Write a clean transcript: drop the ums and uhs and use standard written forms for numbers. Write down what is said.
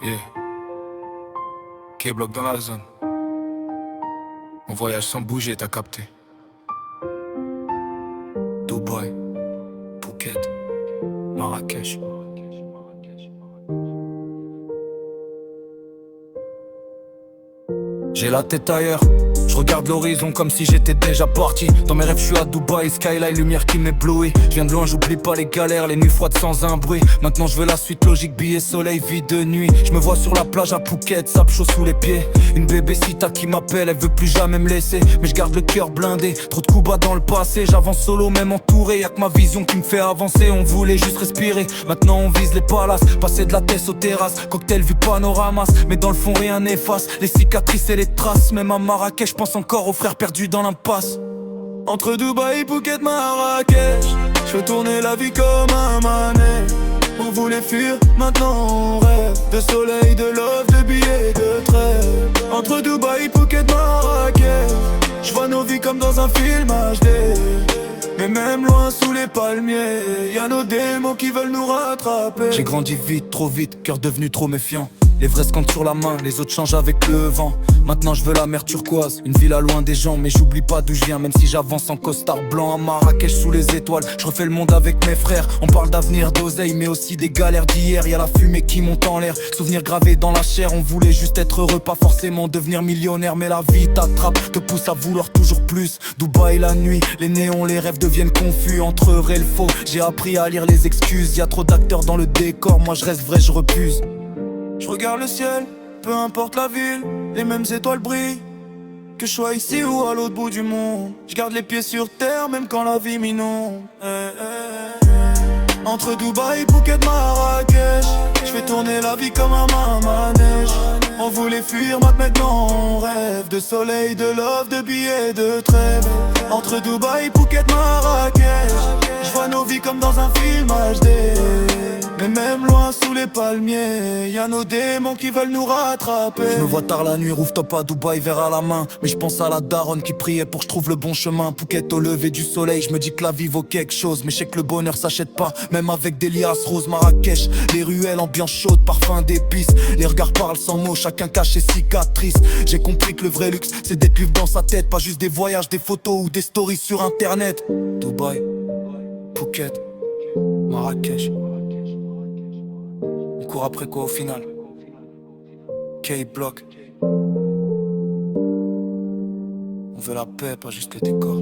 Yeah. K-Block dans la zone. On voyage sans bouger, t'as capté. Dubaï, Phuket, Marrakech. J'ai la tête ailleurs, je regarde l'horizon comme si j'étais déjà parti. Dans mes rêves je suis à Dubaï, skyline, lumière qui m'éblouit. Je viens de loin, j'oublie pas les galères, les nuits froides sans un bruit. Maintenant je veux la suite logique, billet, soleil, vie de nuit. Je me vois sur la plage à Phuket, sable chaud sous les pieds. Une bébé Sita qui m'appelle, elle veut plus jamais me laisser. Mais je garde le cœur blindé, trop de coups bas dans le passé. J'avance solo, même entouré, y'a que ma vision qui me fait avancer. On voulait juste respirer, maintenant on vise les palaces. Passer de la tête aux terrasses, cocktail vu panoramas. Mais dans le fond rien n'efface, les cicatrices et les traces. Même à Marrakech, je pense encore aux frères perdus dans l'impasse. Entre Dubaï, Phuket, Marrakech, je fais tourner la vie comme un manège. On voulait fuir, maintenant on rêve de soleil, de love, de billets, de trêve. Entre Dubaï, Phuket, Marrakech, je vois nos vies comme dans un film HD. Mais même loin sous les palmiers, y'a nos démons qui veulent nous rattraper. J'ai grandi vite, trop vite, cœur devenu trop méfiant. Les vrais se comptent sur la main, les autres changent avec le vent. Maintenant je veux la mer turquoise, une villa loin des gens. Mais j'oublie pas d'où je viens, même si j'avance en costard blanc. À Marrakech sous les étoiles, je refais le monde avec mes frères. On parle d'avenir, d'oseille, mais aussi des galères d'hier. Y'a la fumée qui monte en l'air, souvenirs gravés dans la chair. On voulait juste être heureux, pas forcément devenir millionnaire. Mais la vie t'attrape, te pousse à vouloir toujours plus. Dubaï la nuit, les néons, les rêves deviennent confus. Entre vrai et le faux, j'ai appris à lire les excuses. Y'a trop d'acteurs dans le décor, moi je reste vrai, je refuse. Je regarde le ciel, peu importe la ville, les mêmes étoiles brillent. Que je sois ici ou à l'autre bout du monde, je garde les pieds sur terre même quand la vie m'inonde. Entre Dubaï, Phuket, Marrakech, je fais tourner la vie comme un manège. On voulait fuir, maintenant on rêve de soleil, de love, de billets, de trêve. Entre Dubaï, Phuket, Marrakech, je vois nos vies comme dans un film HD. Mais même loin sous les palmiers, y'a nos démons qui veulent nous rattraper. Je me vois tard la nuit, rooftop à Dubaï, verre à la main. Mais je pense à la daronne qui priait pour que je trouve le bon chemin. Phuket au lever du soleil, je me dis que la vie vaut quelque chose. Mais je sais que le bonheur s'achète pas, même avec des liasses roses. Marrakech, les ruelles, ambiance chaude, parfum d'épices. Les regards parlent sans mots, chacun cache ses cicatrices. J'ai compris que le vrai luxe, c'est d'être libre dans sa tête. Pas juste des voyages, des photos ou des stories sur internet. Dubaï, Phuket, Marrakech. On court après quoi au final? K-Block. On veut la paix, pas juste le décor.